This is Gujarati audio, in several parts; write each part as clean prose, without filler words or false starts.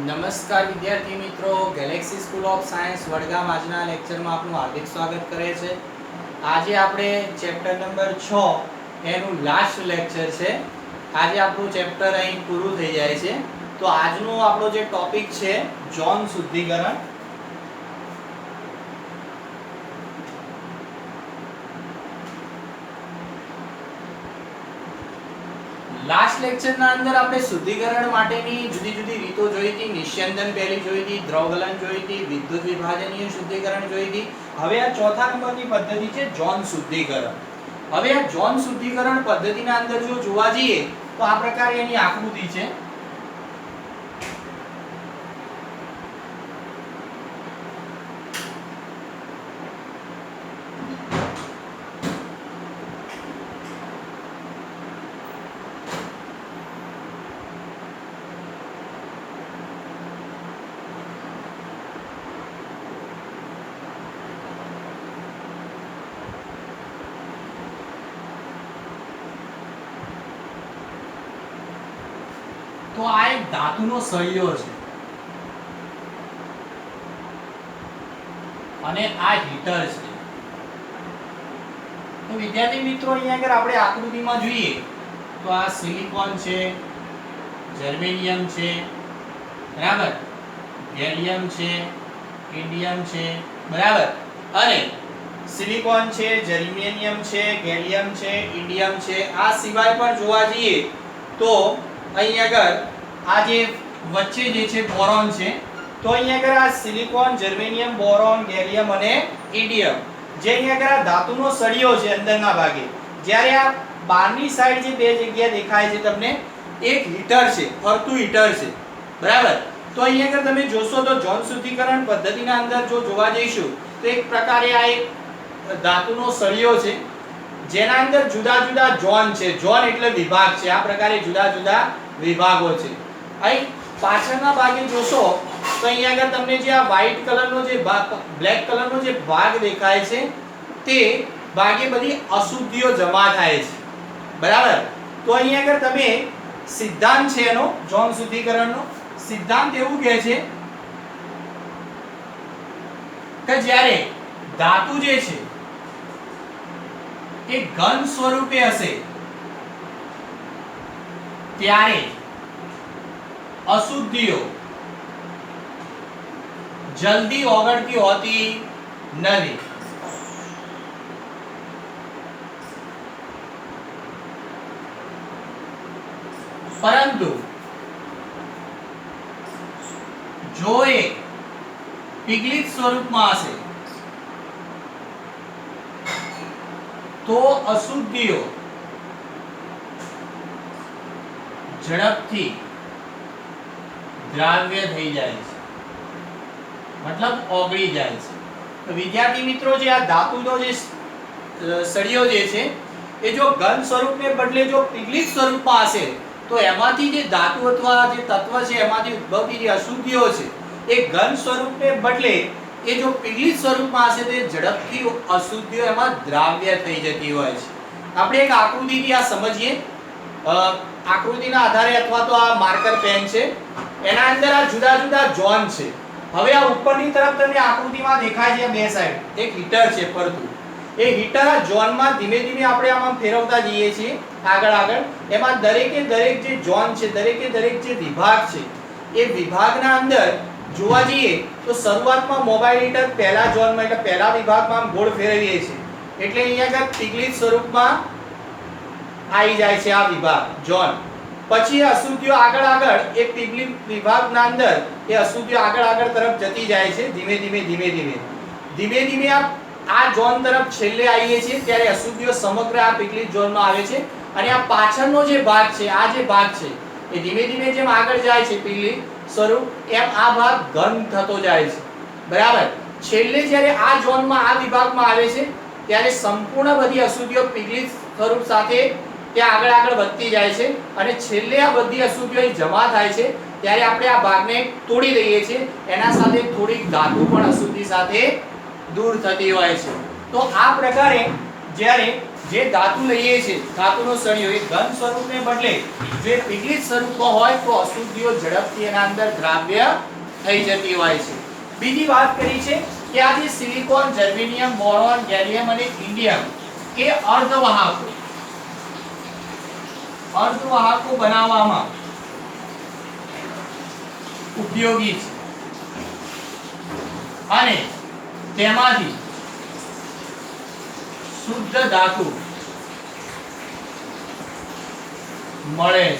નમસ્કાર વિદ્યાર્થી મિત્રો, Galaxy school of science Vadgam આજના લેક્ચરમાં આપનું હાર્દિક સ્વાગત કરે છે. આજે આપણે ચેપ્ટર નંબર 6 એનું લાસ્ટ લેક્ચર છે. આજે આપણું ચેપ્ટર અહીં પૂરું થઈ જાય છે. તો આજનો આપણો જે ટોપિક છે જોન શુદ્ધિકરણ. લાસ્ટ લેક્ચરના અંદર આપણે શુદ્ધિકરણ માટેની જુદી જુદી રીતો જોઈ હતી. નિસ્યંદન પહેલી જોઈ હતી, દ્રવગલન જોઈ હતી, વિદ્યુત વિભાજનીય શુદ્ધિકરણ જોઈ હતી. હવે આ ચોથા નંબરની પદ્ધતિ છે જોન શુદ્ધિકરણ. હવે આ જોન શુદ્ધિકરણ પદ્ધતિના અંદર જો જોવા જઈએ તો આ પ્રકારે એની આકૃતિ છે. તો આ એક ધાતુનો સળિયો છે અને આ હીટર છે. તો વિદ્યાર્થી મિત્રો, અહીંયા આગળ આપણે આકૃતિમાં જોઈએ તો આ સિલિકોન છે, જર્મેનિયમ છે, બરાબર, ગેલિયમ છે, ઇન્ડિયમ છે, બરાબર, અને સિલિકોન છે, જર્મેનિયમ છે, ગેલિયમ છે, ઇન્ડિયમ છે. આ સિવાય પણ જોવા જઈએ તો અહીં આગળ આ જે વચ્ચે જે છે બોરોન છે. તો અહીં આગળ આ સિલિકોન, જર્મેનિયમ, બોરોન, ગેલિયમ અને ઇન્ડિયમ જે અહીં આગળ આ ધાતુનો સળિયો છે અંદરના ભાગે. જ્યારે આ બહારની સાઈડ જે બે જગ્યા દેખાય છે તમને, એક હીટર છે, ફરતું હીટર છે, બરાબર. તો અહીં આગળ તમે જોશો તો જોન શુદ્ધિકરણ પદ્ધતિના અંદર જો જોવા જઈશું તો એક પ્રકારે આ એક ધાતુનો સળિયો છે જેના અંદર જુદા જુદા ઝોન છે. ઝોન એટલે વિભાગ છે. આ પ્રકારે જુદા જુદા વિભાગો છે. અહીં પાછળના ભાગે જોશો તો અહીંયા આગળ તમને જે આ વ્હાઈટ કલરનો જે ભાગ, બ્લેક કલરનો જે ભાગ દેખાય છે તે ભાગે બધી અશુદ્ધિઓ જમા થાય છે, બરાબર. તો અહીંયા આગળ તમે સિદ્ધાંત છે એનો જોન શુદ્ધિકરણનો સિદ્ધાંત એવું કહે છે કે જ્યારે ધાતુ જે છે એ ઘન સ્વરૂપે હશે ત્યારે અશુદ્ધિઓ જલ્દી ઓગળતી હોતી નથી. પરંતુ જો એ પીગલિત સ્વરૂપમાં હશે તો અશુદ્ધિઓ ઝડપથી દ્રાવ્ય થઈ જાય છે, મતલબ ઓગળી જાય છે. તો વિદ્યાર્થી મિત્રો, જે આ ધાતુનો જે સળિયો જે છે એ જો ઘન સ્વરૂપને બદલે જો પીગલિત સ્વરૂપમાં હશે તો એમાંથી જે ધાતુ અથવા જે તત્વ છે એમાંથી ઉદ્ભવતી જે અશુદ્ધિઓ છે એ ઘન સ્વરૂપને બદલે એ જો પીગલિત સ્વરૂપમાં હશે તો ઝડપથી અશુદ્ધિઓ એમાં દ્રાવ્ય થઈ જતી હોય છે. આપણે એક આકૃતિથી આ સમજીએ. આકૃતિના આધારે અથવા તો આ માર્કર પેન છે એના અંદર આ જુદા જુદા ઝોન છે. હવે આ ઉપરની તરફ તમને આકૃતિમાં દેખાય છે બે સાઈડ એક હીટર છે ફરતું. એ હીટર આ ઝોનમાં ધીમે ધીમે આપણે આમાં ફેરવતા જઈએ છીએ આગળ આગળ. એમાં દરેકે દરેક જે ઝોન છે, દરેકે દરેક જે વિભાગ છે એ વિભાગના અંદર જોવા જઈએ તો શરૂઆતમાં મોબાઈલ હીટર પહેલા ઝોનમાં એટલે પહેલા વિભાગમાં આમ ગોળ ફેરવીએ છીએ એટલે અહીંયા આગળ પીગલિત સ્વરૂપમાં આવી જાય છે આ વિભાગ ઝોન. પછી અશુદ્ધિઓ આગળ આગળ એક પીગલિત વિભાગના અંદર એ અશુદ્ધિઓ આગળ આગળ તરફ જતી જાય છે ધીમે ધીમે ધીમે ધીમે ધીમે ધીમે આ ઝોન તરફ છેલ્લે આવીએ છીએ ત્યારે અશુદ્ધિઓ સમગ્ર આ પીગલિત ઝોનમાં આવે છે. અને આ પાછળનો જે ભાગ છે, આ જે ભાગ છે એ ધીમે ધીમે જેમ આગળ જાય છે પીગલિત સ્વરૂપ એમ આ ભાગ ઘન થતો જાય છે, બરાબર. છેલ્લે જ્યારે આ ઝોનમાં આ વિભાગમાં આવે છે ત્યારે સંપૂર્ણ બધી અશુદ્ધિઓ પીગલિત સ્વરૂપ સાથે ત્યાં આગળ આગળ વધતી જાય છે અને છેલ્લે આ બધી અશુદ્ધિઓ જમા થાય છે ત્યારે આપણે આ ભાગને તોડી દઈએ છીએ. એના સાથે થોડીક ધાતુ પણ અશુદ્ધિ સાથે દૂર થતી હોય છે. તો આ પ્રકારે જ્યારે જે ધાતુ લઈએ છે, ધાતુનો સળિયો એ ઘન સ્વરૂપને બદલે જો એ પીગળિત સ્વરૂપમાં હોય તો અશુદ્ધિઓ ઝડપથી એના અંદર દ્રાવ્ય થઈ જતી હોય છે. બીજી વાત કરી છે કે આ જે સિલિકોન, જર્મેનિયમ, બોરોન, ગેલિયમ અને ઇન્ડિયમ એ અર્ધવાહકો બનાવવામાં ઉપયોગી છે અને તેમાંથી શુદ્ધ ધાતુ મળે છે.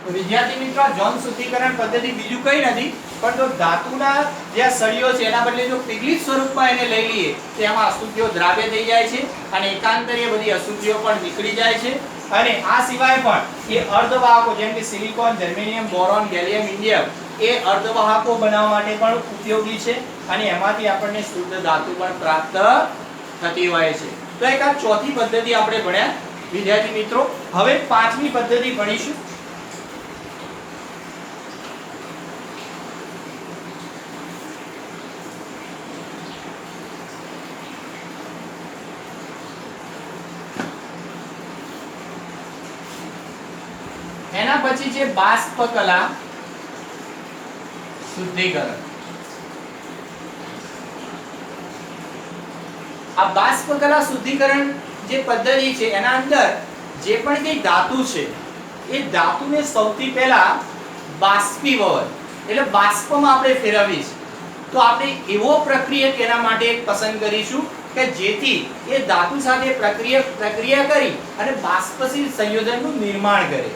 તો વિદ્યાર્થી મિત્રો, જૌન શુદ્ધિકરણ પદ્ધતિ બીજું કઈ નથી પણ જો ધાતુના જે સળિયો છે એના બદલે જો પીગળિત સ્વરૂપમાં એને લઈ લઈએ તો એમાં અશુદ્ધિઓ દ્રાવ્ય થઈ જાય છે અને એકાંતરે બધી અશુદ્ધિઓ પણ નીકળી જાય છે. અને આ સિવાય પણ એ અર્ધવાહકો જેમ કે silicon, germanium, boron, gallium, indium એ અર્ધવાહકો બનાવવા માટે પણ ઉપયોગી છે અને એમાંથી આપણને શુદ્ધ ધાતુ પણ પ્રાપ્ત થતી હોય છે. તો એક આ ચોથી પદ્ધતિ આપણે ભણ્યા વિદ્યાર્થી મિત્રો. હવે પાંચમી પદ્ધતિ ભણીશું. એના પછી છે બાષ્પ કલા શુદ્ધિકરણ. આ બાષ્પ કલા શુદ્ધિકરણ જે પદ્ધતિ છે એના અંદર જે પણ કઈ ધાતુ છે એ ધાતુને સૌથી પહેલા બાષ્પીભવન એટલે બાષ્પમાં આપણે ફેરવવી છે. તો આપણે એવો પ્રક્રિયક એના માટે પસંદ કરીશું કે જેથી એ ધાતુ સાથે પ્રક્રિયા કરી અને બાષ્પશીલ સંયોજનનું નિર્માણ કરે.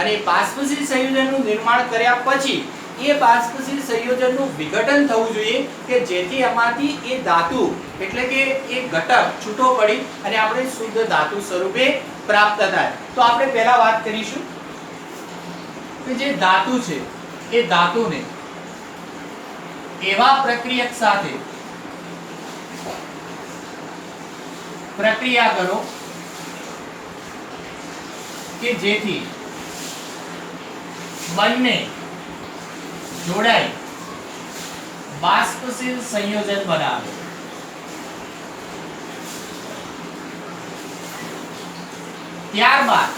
અને બાષ્પશીલ સંયોજનનું નિર્માણ કર્યા પછી એ બાષ્પશીલ સંયોજનનું વિઘટન થવું જોઈએ કે જેથી એમાંથી એ ધાતુ એટલે કે એ ઘટક છૂટો પડી અને આપણે શુદ્ધ ધાતુ સ્વરૂપે પ્રાપ્ત થાય. તો આપણે પહેલા વાત કરીશું કે જે ધાતુ છે એ ધાતુને એવા પ્રક્રિયક સાથે પ્રક્રિયા કરો કે જેથી બંને જોડાઈ બાષ્પશીલ સંયોજન બનાવે. ત્યારબાદ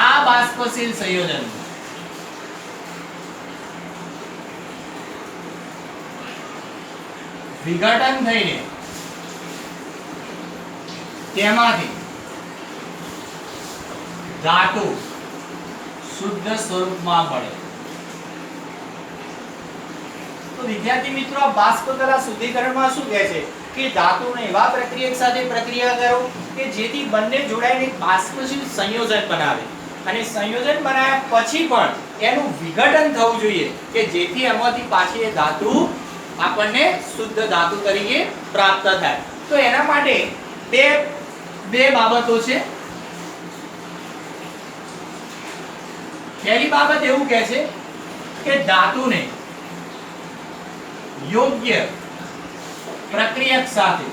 આ બાષ્પશીલ સંયોજન વિઘટન થઈને તેમાંથી ધાતુ શુદ્ધ સ્વરૂપમાં મળે. તો વિદ્યાર્થી મિત્રો, બાષ્પ કલા શુદ્ધિકરણમાં શું કહે છે કે ધાતુને એવા પ્રક્રિયક સાથે પ્રક્રિયા કરો કે જેથી બંને જોડાઈને બાષ્પશીલ સંયોજન બનાવે અને સંયોજન બનાવ્યા પછી પણ એનું વિઘટન થવું જોઈએ કે જેથી એમાંથી પાછી એ ધાતુ આપણને શુદ્ધ ધાતુ તરીકે પ્રાપ્ત થાય. તો એના માટે બે બાબતો છે. પહેલી બાબત એવું કહે છે કે ધાતુને યોગ્ય પ્રક્રિયક સાથે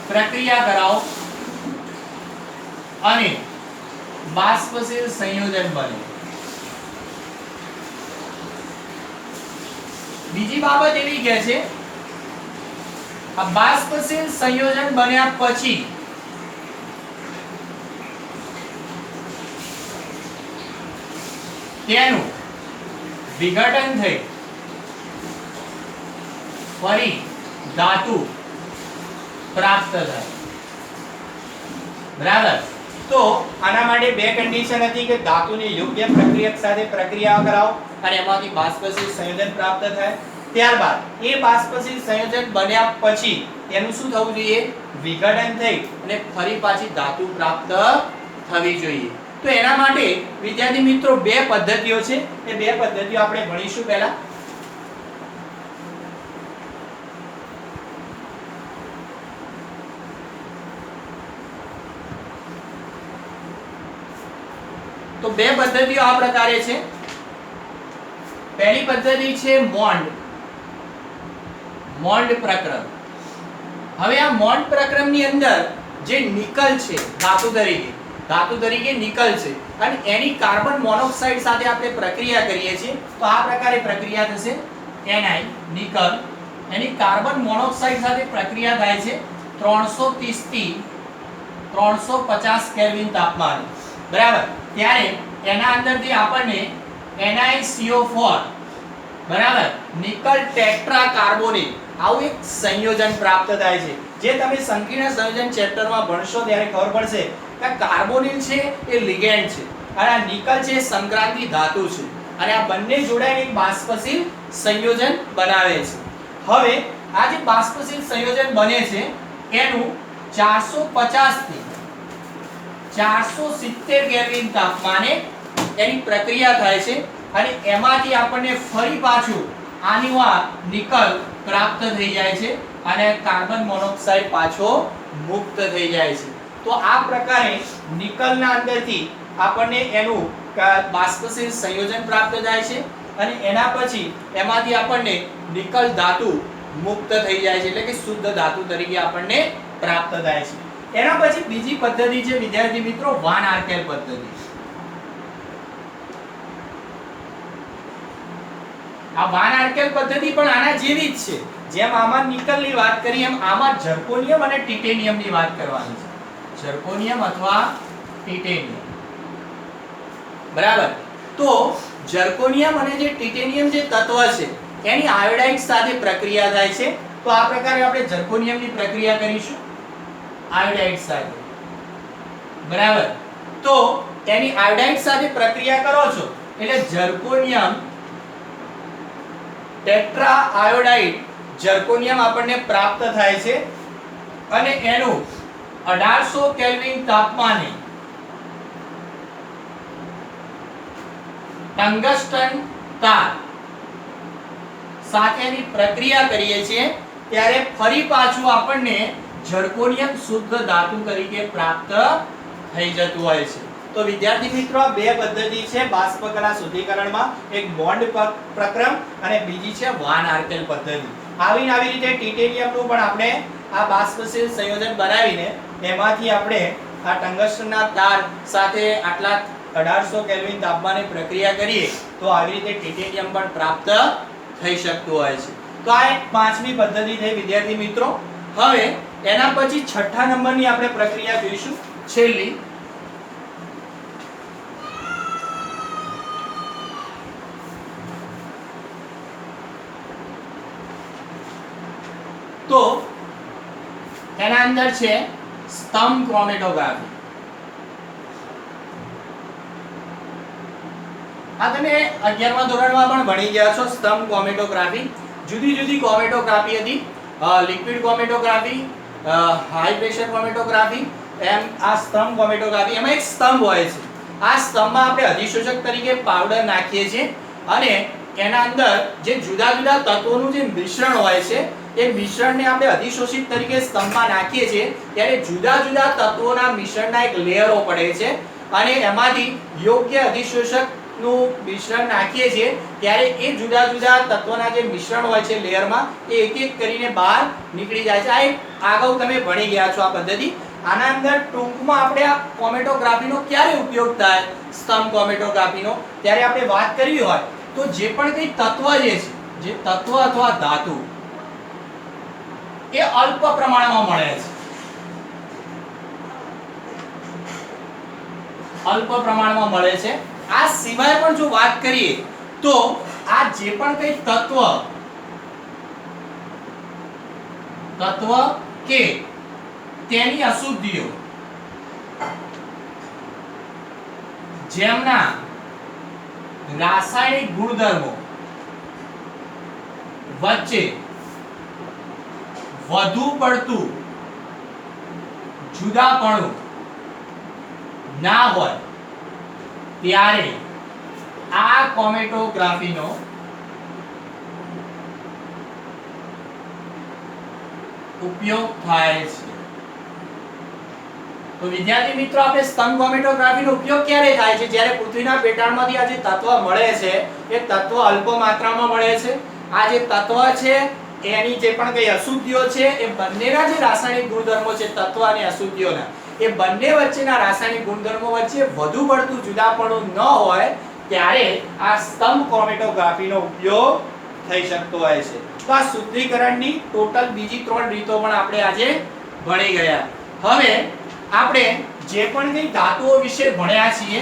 પ્રક્રિયા કરાવો અને બાષ્પશીલ સંયોજન બને. બીજી બાબત એવી કહે છે આ બાષ્પશીલ સંયોજન બન્યા પછી તેનું વિઘટન થઈ ફરી ધાતુ પ્રાપ્ત થાય. બરાબર. તો આના માટે બે કન્ડિશન હતી કે ધાતુને યોગ્ય પ્રક્રિયક સાથે પ્રક્રિયા કરાવો અને એમાંથી બાષ્પશીલ સંયોજન પ્રાપ્ત થાય. ત્યારબાદ એ બાષ્પશીલ સંયોજન બન્યા પછી એનું શું થવું જોઈએ? વિઘટન થઈ અને ફરી પાછી ધાતુ પ્રાપ્ત થવી જોઈએ. તો એના માટે વિદ્યાર્થી મિત્રો બે પદ્ધતિઓ છે. એ બે પદ્ધતિઓ આપણે ભણીશું. પહેલા તો બે પદ્ધતિઓ આ પ્રકારે છે. પહેલી પદ્ધતિ છે મોન્ડ પ્રક્રમ. હવે આ મોન્ડ પ્રક્રમની અંદર જે નિકલ છે ધાતુ તરીકે નિકલ છે અને એની કાર્બન મોનોક્સાઇડ સાથે આપણે પ્રક્રિયા કરીએ છીએ તો આ પ્રકારે પ્રક્રિયા થશે. Ni નિકલ એની કાર્બન મોનોક્સાઇડ સાથે પ્રક્રિયા થાય છે 330 થી 350 કેલ્વિન તાપમાને, બરાબર. ત્યારે એના અંદરથી આપણને NiCO4, બરાબર, નિકલ ટેટ્રા કાર્બોનેટ આવું એક સંયોજન પ્રાપ્ત થાય છે. જે તમે સંકીર્ણ સંયોજન ચેપ્ટરમાં ભણશો ત્યારે ખબર પડશે કે કાર્બોનિલ છે એ લિગેન્ડ છે અને આ નિકલ છે સંક્રાંતિ ધાતુ છે અને આ બંને જોડાઈને એક બાષ્પશીલ સંયોજન બનાવે છે. હવે આ જે બાષ્પશીલ સંયોજન બને છે એનું 450 થી 470 કેલ્વિન તાપમાને એની પ્રક્રિયા થાય છે અને એમાંથી આપણને ફરી પાછું આનું આ નિકલ પ્રાપ્ત થઈ જાય છે અને કાર્બન મોનોક્સાઇડ પાછો મુક્ત થઈ જાય છે. તો આ પ્રકારે નિકલના અંદરથી આપણને એનું બાષ્પશીલ સંયોજન પ્રાપ્ત થાય છે અને એના પછી એમાંથી આપણને નિકલ ધાતુ મુક્ત થઈ જાય છે, એટલે કે શુદ્ધ ધાતુ તરીકે આપણને પ્રાપ્ત થાય છે. એના પછી બીજી પદ્ધતિ છે વિદ્યાર્થી મિત્રો વાન આર્કેલ પદ્ધતિ. આ વાન આર્કેલ પદ્ધતિ પણ આના જેવી જ છે. જેમ આમાં નિકલની વાત કરી એમ આમાં ઝર્કોનિયમ અને ટિટેનિયમની વાત કરવાની છે. ઝર્કોનિયમ અથવા ટિટેનિયમ, બરાબર. તો ઝર્કોનિયમ અને જે ટિટેનિયમ જે તત્વ છે એની આયોડાઇડ સાથે પ્રક્રિયા થાય છે. તો આ પ્રકારે આપણે ઝર્કોનિયમની પ્રક્રિયા કરીશું આયોડાઇડ સાથે, બરાબર. તો એની આયોડાઇડ સાથે પ્રક્રિયા કરો છો એટલે ઝર્કોનિયમ ટેટ્રા આયોડાઇડ ઝર્કોનિયમ આપણને પ્રાપ્ત થાય છે અને એનું 1800 કેલ્વિન તાપમાને ટંગસ્ટન તાર સાથેની પ્રક્રિયા કરીએ છીએ ત્યારે ફરી પાછું આપણને ઝર્કોનિયમ શુદ્ધ ધાતુ તરીકે પ્રાપ્ત થઈ જતું હોય છે. તો વિદ્યાર્થી મિત્રો આ બે પદ્ધતિ છે બાષ્પકલા શુદ્ધિકરણમાં, એક બોન્ડ પ્રક્રમ અને બીજી છે વાન આર્કેલ પદ્ધતિ. આવી રીતે ટિટેનિયમનું પણ આપણે આ બાષ્પશીલ સંયોજન બનાવીને એમાંથી આપણે આ ટંગસ્ટનના તાર સાથે આટલા 1800 કેલ્વિન તાપમાને પ્રક્રિયા કરીએ તો આવી રીતે ટિટેનિયમ પણ પ્રાપ્ત થઈ શકતું હોય છે. તો આ એક પાંચમી પદ્ધતિ થઈ વિદ્યાર્થી મિત્રો. હવે એના પછી છઠ્ઠા નંબરની આપણે પ્રક્રિયા જોઈશું, છેલ્લી. તો એના અંદર છે સ્તંભ ક્રોમેટોગ્રાફી. આ તમે 11મા ધોરણમાં પણ ભણી ગયા છો. સ્તંભ ક્રોમેટોગ્રાફી જુદી જુદી ક્રોમેટોગ્રાફી હતી. Liquid chromatography, high pressure chromatography, એમ આ સ્તંભ ક્રોમેટોગ્રાફી. એમાં એક સ્તંભ હોય છે. આ સ્તંભમાં આપણે અધિશોષક તરીકે પાવડર નાખીએ છીએ અને એના અંદર જે જુદા જુદા તત્વોનું જે મિશ્રણ હોય છે એ મિશ્રણને આપણે અધિશોષિત તરીકે સ્તંભમાં નાખીએ છીએ ત્યારે જુદા જુદા તત્વોના મિશ્રણના એક લેયરો પડે છે અને એમાંથી યોગ્ય અધિશોષકનું મિશ્રણ નાખીએ છીએ ત્યારે એ જુદા જુદા તત્વોના જે મિશ્રણ હોય છે લેયરમાં એ એક એક કરીને બહાર નીકળી જાય છે. આ એક અગાઉ તમે ભણી ગયા છો આ પદ્ધતિ. આના અંદર ટૂંકમાં આપણે આ ક્રોમેટોગ્રાફીનો ક્યારે ઉપયોગ થાય, સ્તંભ ક્રોમેટોગ્રાફીનો, ત્યારે આપણે વાત કરવી હોય તો જે પણ કંઈ તત્વ જે તત્વ અથવા ધાતુ એ અલ્પ પ્રમાણમાં મળે છે, અલ્પ પ્રમાણમાં મળે છે. આ સિવાય પણ જો વાત કરીએ તો આ જે પણ કંઈ તત્વ કે તેની અશુદ્ધિઓ જેમના રાસાયણિક ગુણધર્મો વચ્ચે વધુ પડતું જુદાપણું ના હોય ત્યારે આ ક્રોમેટોગ્રાફીનો ઉપયોગ થાય છે. તો વિદ્યાર્થી મિત્રો આપણે સ્તંભ ક્રોમેટોગ્રાફીનો ઉપયોગ ક્યારે થાય છે? જ્યારે પૃથ્વીના પેટાળમાંથી આ જે તત્વ મળે છે એ તત્વ અલ્પ માત્રામાં મળે છે. આ જે તત્વ છે એની જે પણ કઈ અશુદ્ધિઓ છે એ બંનેના જે રાસાયણિક ગુણધર્મો છે તત્વ અને અશુદ્ધિઓના એ બંને વચ્ચેના રાસાયણિક ગુણધર્મો વચ્ચે વધુ પડતું જુદાપણું ન હોય ત્યારે આ સ્તંભ ક્રોમેટોગ્રાફીનો ઉપયોગ થઈ શકતો હોય છે. તો આ શુદ્ધિકરણની ટોટલ બીજી 3 રીતો પણ આપણે આજે ભણી ગયા. હવે આપણે જે પણ કઈ ધાતુઓ વિશે ભણ્યા છીએ,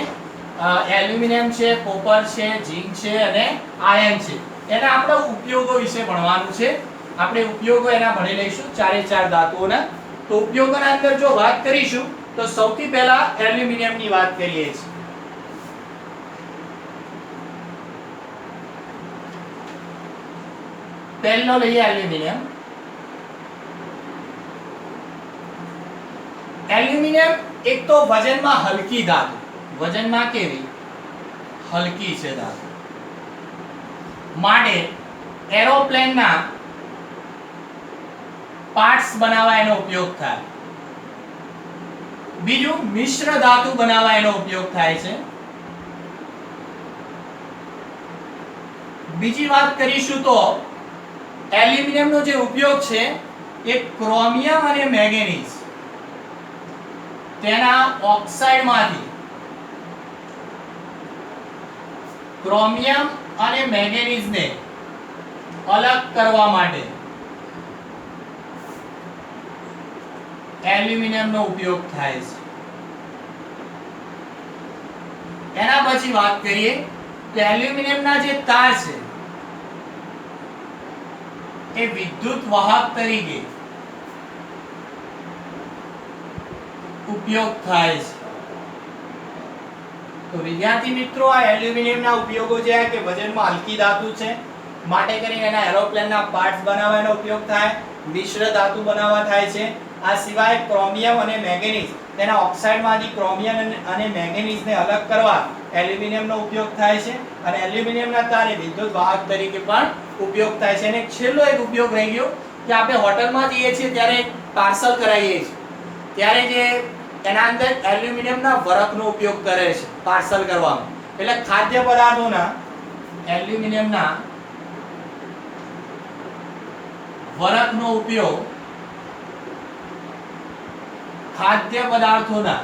એલ્યુમિનિયમ છે, કોપર છે, ઝિંક છે અને આયર્ન છે, એના આપણે ઉપયોગો વિશે ભણવાનું છે. આપણે ઉપયોગો એના ભણી લઈશું, ચારે ચાર ધાતુઓના. તો ઉપયોગોના અંદર જો વાત કરીશું તો સૌથી પહેલા એલ્યુમિનિયમની વાત કરીએ છીએ. પહેલો લઈએ એલ્યુમિનિયમ. એલ્યુમિનિયમ એક તો વજનમાં હલકી ધાતુ, વજનમાં કેવી હલકી છે ધાતુ, માટે એરોપ્લેનના પાર્ટ્સ બનાવવા એનો ઉપયોગ થાય. બીજું મિશ્ર ધાતુ બનાવવા એનો ઉપયોગ થાય છે. બીજી વાત કરીશું તો એલ્યુમિનિયમનો જે ઉપયોગ છે એ ક્રોમિયમ અને મેંગેનીઝ તેના ઓક્સાઇડમાંથી ક્રોમિયમ અને મેંગેનીઝને અલગ કરવા માટે એલ્યુમિનિયમનો ઉપયોગ થાય છે. એના પછી વાત કરીએ તો એલ્યુમિનિયમના જે તાર છે એ વિદ્યુત વાહક તરીકે ઉપયોગ થાય છે. તો વિદ્યાર્થી મિત્રો, આ એલ્યુમિનિયમના ઉપયોગો જે કે વજનમાં હલકી ધાતુ છે, માટે કરીને એના એરોપ્લેનના પાર્ટ્સ બનાવવા એનો ઉપયોગ થાય, મિશ્ર ધાતુ બનાવવા થાય છે. આ સિવાય ક્રોમિયમ અને મેંગેનીઝ તેના ઓક્સાઇડમાંથી ક્રોમિયમ અને મેંગેનીઝને અલગ કરવા એલ્યુમિનિયમનો ઉપયોગ થાય છે. અને એલ્યુમિનિયમના તાર એ વિદ્યુત વાહક તરીકે પણ ઉપયોગ થાય છે. અને છેલ્લો એક ઉપયોગ રહી ગયો કે આપણે હોટલમાં જઈએ છીએ ત્યારે પાર્સલ કરાવીએ છીએ ત્યારે જે એના અંદર એલ્યુમિનિયમના વરખનો ઉપયોગ કરે છે પાર્સલ કરવામાં. એટલે ખાદ્ય પદાર્થોના એલ્યુમિનિયમના વરખનો ઉપયોગ ખાદ્ય પદાર્થોના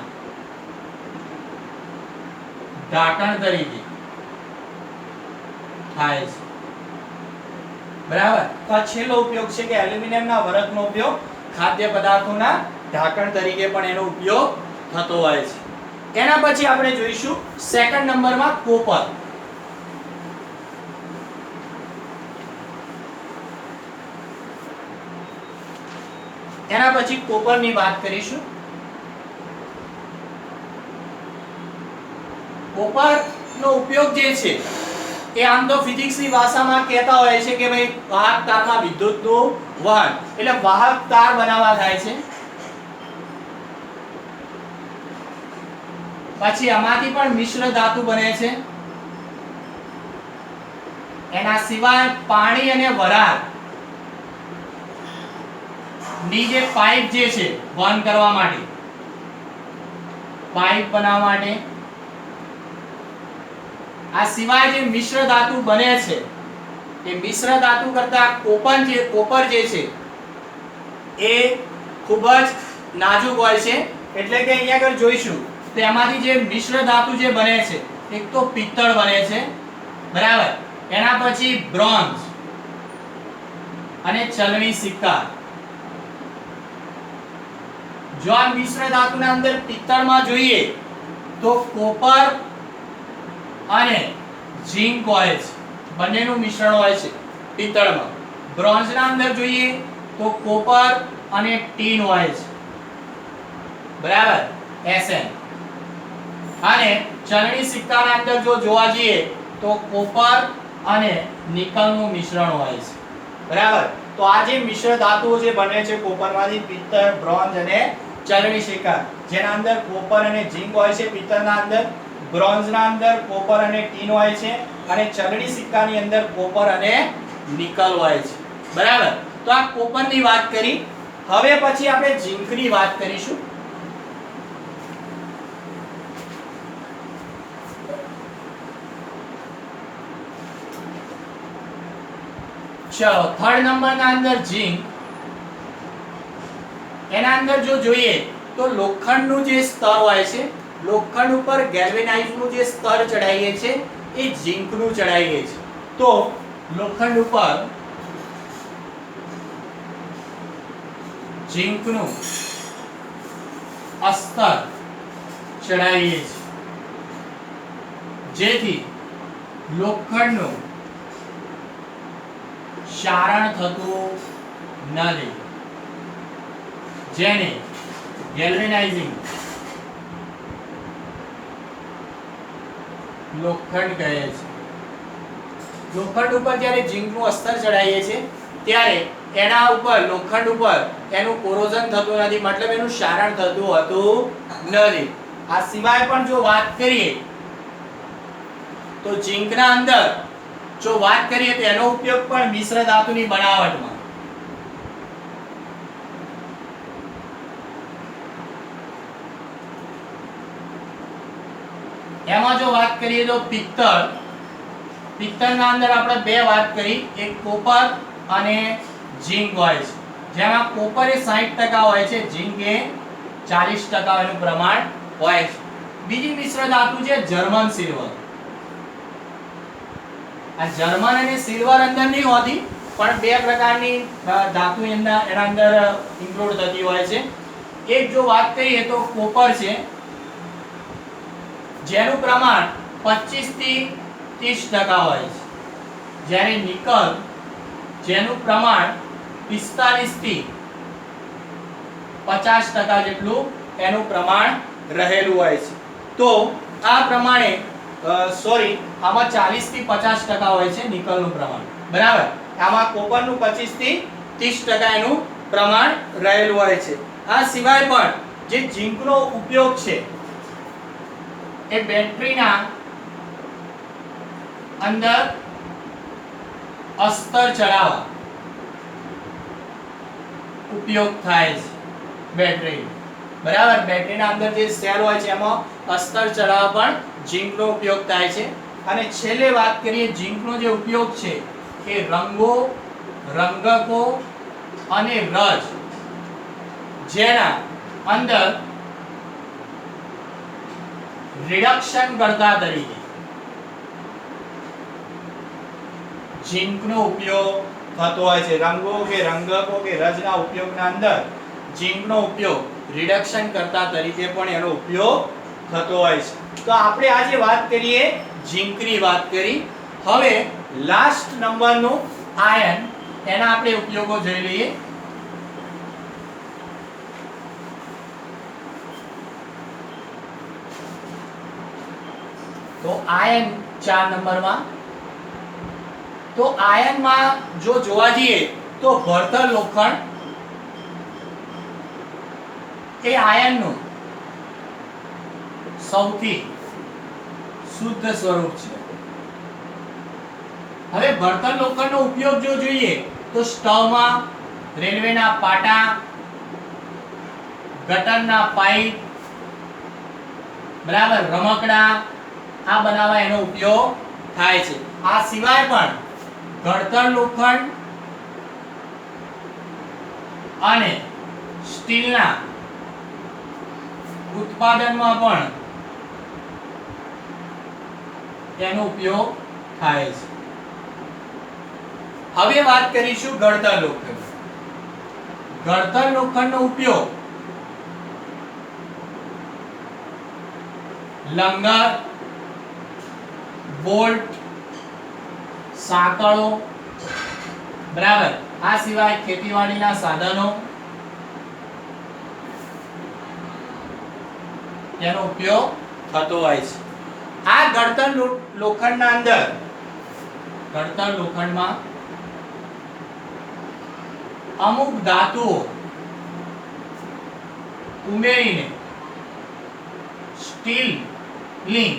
ઢાંકણ તરીકે થાય છે. બરાબર. તો આ છેલ્લો ઉપયોગ છે કે એલ્યુમિનિયમના વરખનો ઉપયોગ ખાદ્ય પદાર્થોના ઢાંકણ તરીકે પણ એનો ઉપયોગ થતો હોય છે. એના પછી આપણે જોઈશું સેકન્ડ નંબરમાં કોપર. એના પછી કોપરની વાત કરીશું. કોપરનો ઉપયોગ જે છે એ આમ તો ફિઝિક્સની ભાષામાં કહેતા હોય છે કે ભાઈ વાહક તારમાં વિદ્યુતનું વહન, એટલે વાહક તાર બનાવવા થાય છે. પછી આમાંથી પણ મિશ્ર ધાતુ બને છે. એના સિવાય પાણી અને વરાળ ની જે પાઇપ જે છે વહન કરવા માટે, પાઇપ બનાવવા માટે. આ સિવાય જે મિશ્ર ધાતુ બને છે એ મિશ્ર ધાતુ કરતા કોપર જે છે એ ખૂબ જ નાજુક હોય છે. એટલે કે અહીંયા આગળ જોઈશું તો એમાંથી જે મિશ્ર ધાતુ જે બને છે એક તો પિત્તળ બને છે, બરાબર. એના પછી બ્રોન્ઝ અને ચલણી સિક્કા. જો આ મિશ્ર ધાતુના અંદર પિત્તળમાં જોઈએ તો કોપર અને ઝિંક હોય છે, બંનેનું મિશ્રણ હોય છે પિત્તળમાં. બ્રોન્ઝના અંદર જોઈએ તો કોપર અને ટીન હોય છે, બરાબર, Sn. અને ચલણી સિક્કાના અંદર જો જોવા જઈએ તો કોપર અને નિકલનું મિશ્રણ હોય છે, બરાબર. તો આ જે મિશ્ર ધાતુઓ જે બને છે કોપરમાંથી, પિત્તળ, બ્રોન્ઝ અને ચલણી સિક્કા, જેના અંદર કોપર અને ઝિંક હોય છે, પિત્તળના અંદર, બ્રોન્ઝના અંદર કોપર અને ટીન હોય છે, અને ચલણી સિક્કાની અંદર કોપર અને નિકલ હોય છે, બરાબર. તો આ કોપરની વાત કરી. હવે પછી આપણે ઝિંકની વાત કરીશું. ચલો, થર્ડ નંબરના અંદર ઝિંક. એના અંદર જો જોઈએ તો લોખંડનું જે સ્તર હોય છે, લોખંડ ઉપર ગેલ્વેનાઇઝનું જે સ્તર ચડાવીએ છે એ ઝિંકનું ચડાવીએ છે. તો લોખંડ ઉપર ઝીંકનું અસ્તર ચડાવીએ છીએ જેથી લોખંડનું ક્ષારણ થતું નથી, જેને ગેલ્વેનાઇઝિંગ લોખંડ કહે છે. લોખંડ ઉપર જ્યારે ઝીંકનું અસ્તર ચડાવીએ છીએ ત્યારે એના ઉપર લોખંડ ઉપર એનું કોરોઝન થતું નથી, મતલબ એનું ક્ષારણ થતું હોતું નથી. આ સિવાય પણ જો વાત કરીએ તો ઝીંકના અંદર જો વાત કરીએ તો એનો ઉપયોગ પણ મિશ્ર ધાતુની બનાવટમાં એમાં જો વાત કરીએ તો પિત્તળના અંદર આપણે બે વાત કરી, એક કોપર અને ઝીંક હોય છે, જેમાં કોપર એ 60% હોય છે, ઝીંક એ 40% એનું પ્રમાણ હોય છે. બીજી મિશ્ર ધાતુ છે જર્મન સિલ્વર. આ જર્મન અને સિલ્વર અંદર નહીં હોતી, પણ બે પ્રકારની ધાતુ એના અંદર ઇન્ક્લુડ થતી હોય છે. એક જો વાત કરીએ તો કોપર છે, જેનું પ્રમાણ 25 થી 30% હોય છે, જ્યારે નિકલ જેનું પ્રમાણ 45 થી 50% જેટલું એનું પ્રમાણ રહેલું હોય છે. તો આ પ્રમાણે આમાં 40 થી 50% હોય છે નિકલનું પ્રમાણ, બરાબર. આમાં કોપરનું 25 થી 30% એનું પ્રમાણ રહેલું હોય છે. આ સિવાય પણ જે ઝીંકનો ઉપયોગ છે એ બેટરીના અંદર અસ્તર ચડાવવા ઉપયોગ થાય છે. બેટરી, બરાબર, બેટરીના અંદર જે સેલ હોય છે એમાં અસ્તર ચડાવવા પણ ઝીંકનો ઉપયોગ થાય છે. અને છેલ્લે વાત કરીએ ઝીંકનો જે ઉપયોગ છે એ રંગો, રંગકો અને રજ જેના અંદર રિડક્શન કરતા તરીકે ઝીંકનો ઉપયોગ થતો હોય છે. રંગો કે રંગકો કે રજના ઉપયોગના અંદર ઝીંકનો ઉપયોગ રિડક્શન કરતા તરીકે પણ એનો ઉપયોગ થતો હોય છે. તો આપણે આજે વાત કરીએ ઝીંકની વાત કરી. હવે લાસ્ટ નંબરનું આયન, એના આપણે ઉપયોગો જોઈ લઈએ. તો આયન 4 નંબરમાં. તો આયનમાં જો જોવા જઈએ તો ભળતર લોખંડ એ આયનનું સૌથી શુદ્ધ સ્વરૂપ છે. હવે ભળતર લોખંડનો ઉપયોગ જો જોઈએ તો સ્ટવમાં, રેલવેના પાટા, ગટરના પાઇપ, બરાબર, રમકડા આ બનાવવા એનો ઉપયોગ થાય છે. આ સિવાય પણ ઘડતર લોખંડ અને સ્ટીલના ઉત્પાદનમાં પણ તેનો ઉપયોગ થાય છે. હવે વાત કરીશું ઘડતર લોખંડ. ઘડતર લોખંડનો ઉપયોગ લંગર, બોલ્ટ, સાંકળો, બરાબર, આ સિવાય ખેતીવાડીના સાધનો તેનો ઉપયોગ થતો હોય છે. આ ઘડતર લોખંડના અંદર, ઘડતર લોખંડમાં અમુક ધાતુઓ ઉમેરીને સ્ટીલની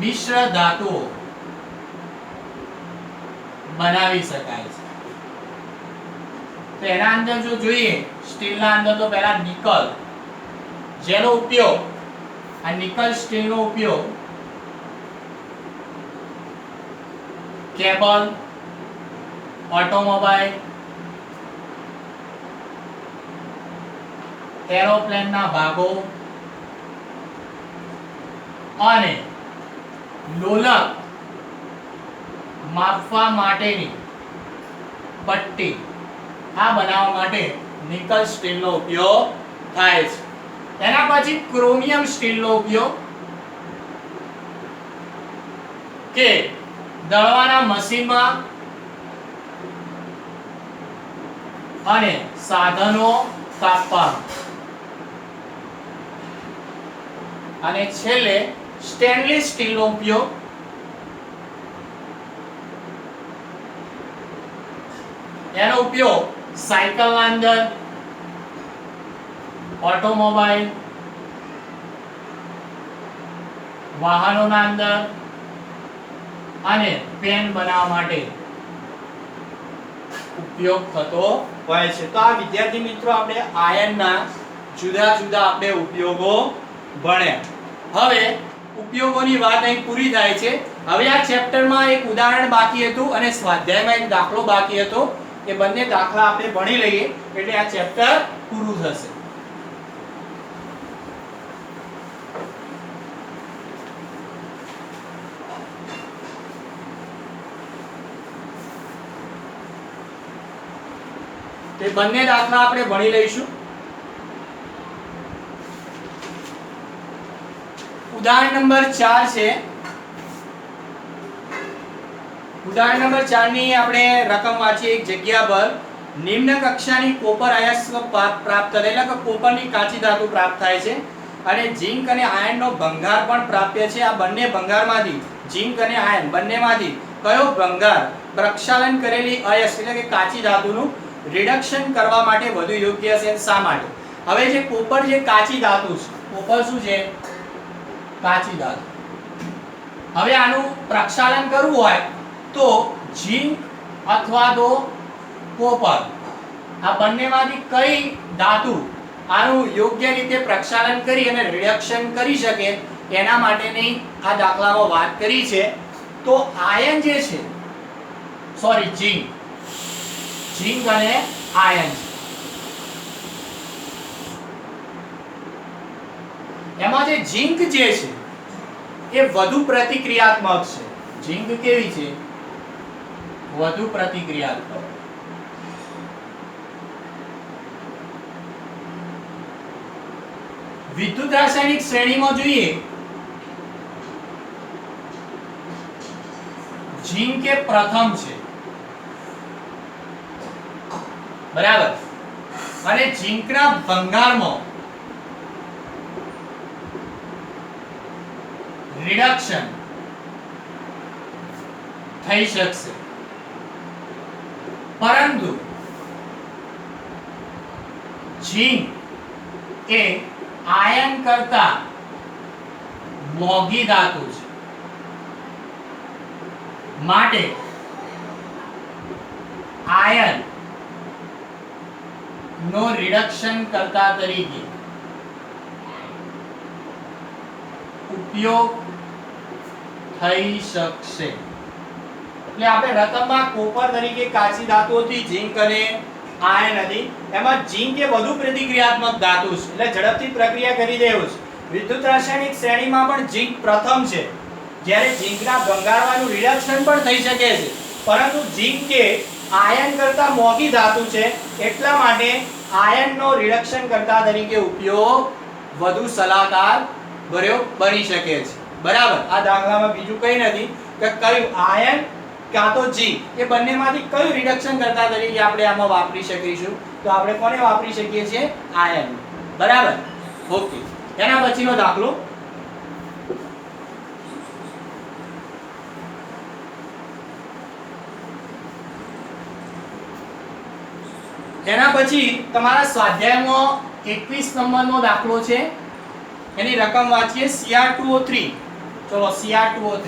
મિશ્ર ધાતુઓ બનાવી શકાય છે. તો એના અંદર જો જોઈએ સ્ટીલના અંદર તો પહેલા નિકલ, જેનો ઉપયોગ, આ નિકલ સ્ટીલનો ઉપયોગ કેબલ, ઓટોમોબાઈલ, એરોપ્લેનના ભાગો અને લોલક માપવા માટેની પટ્ટી આ બનાવવા માટે નિકલ સ્ટીલનો ઉપયોગ થાય છે. એના પછી ક્રોમિયમ સ્ટીલનો ઉપયોગ કે દળવાના મશીનમાં અને સાધનો કાપવા અને છેલ્લે સ્ટેનલેસ સ્ટીલનો ઉપયોગ એનો ઉપયોગ સાયકલના અંદર, ઓટોમોબાઈલ, વાહનોના અંદર અને પેન બનાવવા માટે ઉપયોગ થતો હોય છે. તો આ વિદ્યાર્થી મિત્રો આપણે આયનના જુદા જુદા આપણે ઉપયોગો ભણ્યા. હવે ઉપયોગોની વાત અહીં પૂરી થાય છે. હવે આ ચેપ્ટરમાં એક ઉદાહરણ બાકી હતું અને સ્વાધ્યાયમાં એક દાખલો બાકી હતો. એ બંને દાખલા આપણે ભણી લઈએ એટલે આ ચેપ્ટર પૂરું થશે. તે બંને દાખલા આપણે ભણી લઈશું. ઉદાહરણ નંબર 4 છે. ઉદાહરણ નંબર 4 ની આપણે રકમ વાંચીએ. એક જગ્યા પર નિમ્ન કક્ષાની કોપર અયસ્ક પ્રાપ્ત થાય, એટલે કે કોપરની કાચી ધાતુ પ્રાપ્ત થાય છે અને ઝિંક અને આયર્નનો ભંગાર પણ પ્રાપ્ય છે. આ બંને ભંગારમાંથી ઝિંક અને આયર્ન બંનેમાંથી કયો ભંગાર પ્રક્ષાલન કરેલી અયસ્ક એટલે કે કાચી ધાતુનું રિડક્શન કરવા માટે વધુ યોગ્ય છે? શા માટે? હવે જે કોપર જે કાચી ધાતુ છે, કોપર શું છે? કાચી ધાતુ. હવે આનું પ્રક્ષાલન કરવું હોય તો ઝિંક અથવા તો કોપર આ બંનેમાંથી કઈ ધાતુ આનું યોગ્ય રીતે પ્રક્ષાલન કરી અને રિડક્શન કરી શકે એના માટેની આ દાખલામાં વાત કરી છે. તો આયન જે છે, સોરી ઝિંક અને આયન છે. એમાં જે ઝિંક જે છે એ વધુ પ્રતિક્રિયાત્મક છે. ઝિંક કેવી છે? વધુ પ્રતિક્રિયાત્મક. વિદ્યુત રાસાયણિક શ્રેણીમાં જોઈએ ઝિંક એ પ્રથમ છે, બરાબર. અને ઝિંકના ભંગારમાં રિડક્શન થઈ શકશે, પરંતુ ઝિંક એ આયન કરતા મોંઘી ધાતુ છે. માટે આયન નો રિડક્શન કરતા તરીકે ઉપયોગ થઈ શકશે. એટલે આપણે રકમમાં કોપર તરીકે કાચી ધાતુઓથી ઝિંક અને આયન હતી. એમાં ઝિંક એ વધુ પ્રતિક્રિયાત્મક ધાતુ છે, એટલે ઝડપથી પ્રક્રિયા કરી દે એવું છે. વિદ્યુત રાસાયણિક શ્રેણીમાં પણ ઝિંક પ્રથમ છે, જ્યારે ઝિંકના ભંગારવાનું રિડક્શન પણ થઈ શકે છે, પરંતુ ઝિંક એ આયન કરતા મોંઘી ધાતુ છે, એટલા માટે આયનનો રિડક્શન કરતા તરીકે ઉપયોગ વધુ સલાહકાર ભર્યો બની શકે છે. બરાબર. આ દાખલામાં બીજું કંઈ નથી કે કયું આયન કાં તો ઝિંક એ બંનેમાંથી કયું રિડક્શન કરતા તરીકે આપણે આમાં વાપરી શકીશું? તો આપણે કોને વાપરી શકીએ છીએ? આયન. બરાબર. ઓકે. એના પછીનો દાખલો એના પછી તમારા સ્વાધ્યાયમાં 21 નંબરનો દાખલો છે. એની રકમ વાંચીએ. Cr2O3. ચલો Cr2O3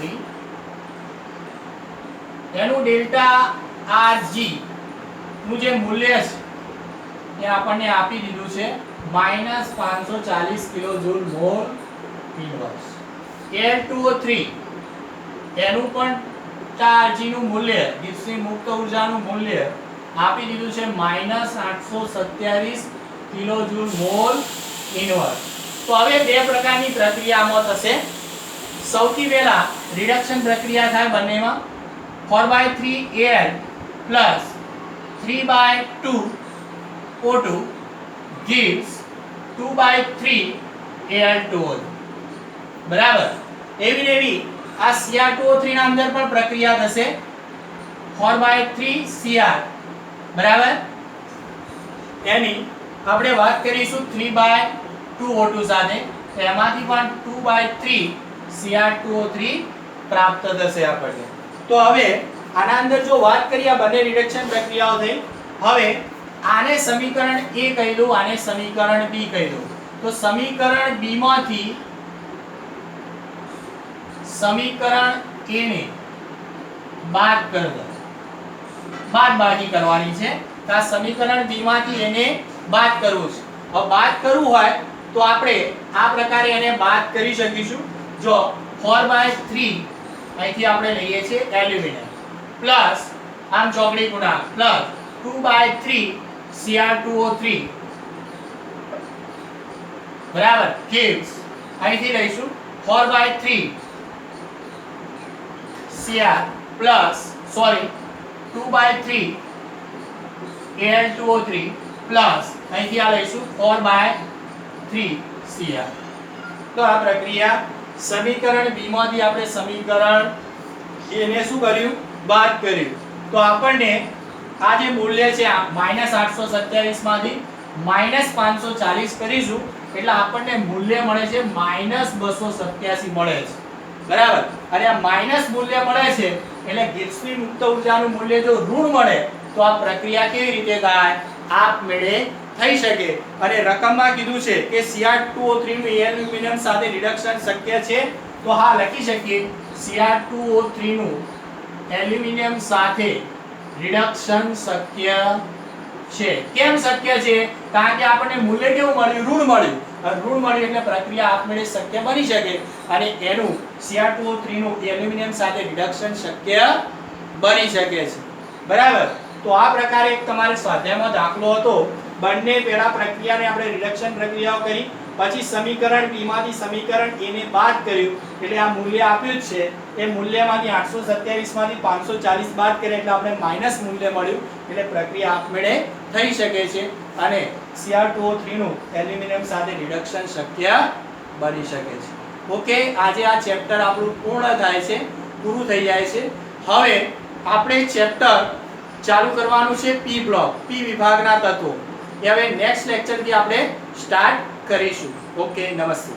એનું ડેલ્ટા Rg નું જે મૂલ્ય છે એ આપણને આપી દીધું છે -540 કિલોજૂલ મોલ ઇન્વર્સ. Al2O3 એનું પણ Rg નું મૂલ્ય, ગિબ્સની મુક્ત ઊર્જાનું મૂલ્ય આપી દીધું છે -827 કિલોજૂલ મોલ ઇન્વર્સ. તો હવે બે પ્રકારની પ્રક્રિયામાં થશે. સૌથી પહેલા રિડક્શન પ્રક્રિયા થાય બંનેમાં, 4/3 Al plus 3/2 O2 gives 2/3 Al2O. બરાબર. એવી ને એવી આ Cr2O3 ના અંદર પણ પ્રક્રિયા થશે 4/3 Cr. બરાબર. એની આપણે વાત કરીશું 3/2 O2 સાથે, તો એમાંથી પણ 2/3 Cr2O3 પ્રાપ્ત થશે આપણને. તો હવે આના અંદર જો વાત કરીએ આ બંને રિડક્શન પ્રક્રિયાઓ થઈ, હવે આને સમીકરણ A કહી દઉં, આને સમીકરણ B કહી દઉં. તો સમીકરણ B માંથી સમીકરણ A ને બાદ કરી દો, બાદબાકી કરવાની છે. તો આ સમીકરણ B માંથી એને બાદ કરવું છે. હવે બાદ કરવું હોય તો આપણે આ પ્રકારે એને બાદ કરી શકીશું. જો 4/3 અહીંથી આપણે લઈએ છીએ એલ્યુમિનિયમ પ્લસ આમ ચોકડી ગુણાકાર પ્લસ 2/3 Cr2O3 બરાબર gives અહીંથી લઈશું 4/3 Cr પ્લસ 2/3 Al2O3 પ્લસ અહીંથી આ લઈશું 4/3 Cr. તો આ પ્રક્રિયા સમીકરણ B માંથી આપણે સમીકરણ A ને શું કર્યું? બાદ કર્યું. તો આપણને આ જે મૂલ્ય છે -827 માંથી -540 કરીશું એટલે આપણને મૂલ્ય મળે છે -287 મળે છે. બરાબર. અને આ માઈનસ મૂલ્ય મળે છે એટલે ગિબ્સની મુક્ત ઊર્જાનું મૂલ્ય જો ઋણ મળે તો આ પ્રક્રિયા કેવી રીતે થાય? આપમેળે થઈ શકે. અને રકમમાં કીધું છે કે Cr2O3 નું એલ્યુમિનિયમ સાથે રિડક્શન શક્ય છે, તો હા લખી શકીએ Cr2O3 નું એલ્યુમિનિયમ સાથે રિડક્શન શક્ય છે. કેમ શક્ય છે? કારણ કે આપણને મૂલ્ય કેવું મળ્યું? ઋણ મળ્યું. ઋણ મળ્યું એટલે પ્રક્રિયા આપમેળે શક્ય બની શકે અને એનું Cr2O3 નું એલ્યુમિનિયમ સાથે રિડક્શન શક્ય બની શકે છે. બરાબર. તો આ પ્રકારે એક તમારે સ્વાધ્યાયમાં દાખલો હતો. બંને પેલા પ્રક્રિયાને આપણે રિડક્શન પ્રક્રિયાઓ કરી, પછી સમીકરણ B માંથી સમીકરણ A ને બાદ કર્યું એટલે આ મૂલ્ય આપ્યું છે. એ મૂલ્યમાંથી 827 માંથી 540 બાદ કર્યા એટલે આપણે માઈનસ મૂલ્ય મળ્યું એટલે પ્રક્રિયા આપમેળે થઈ શકે છે અને Cr2O3 નું એલ્યુમિનિયમ સાથે રિડક્શન શક્ય બની શકે છે. ઓકે, આજે આ ચેપ્ટર આપણું પૂર્ણ થાય છે, પૂરું થઈ જાય છે. હવે આપણે ચેપ્ટર ચાલુ કરવાનું છે P બ્લોક, P વિભાગના તત્વો. એ હવે નેક્સ્ટ લેક્ચર થી આપણે સ્ટાર્ટ કરીશું. ઓકે, નમસ્તે.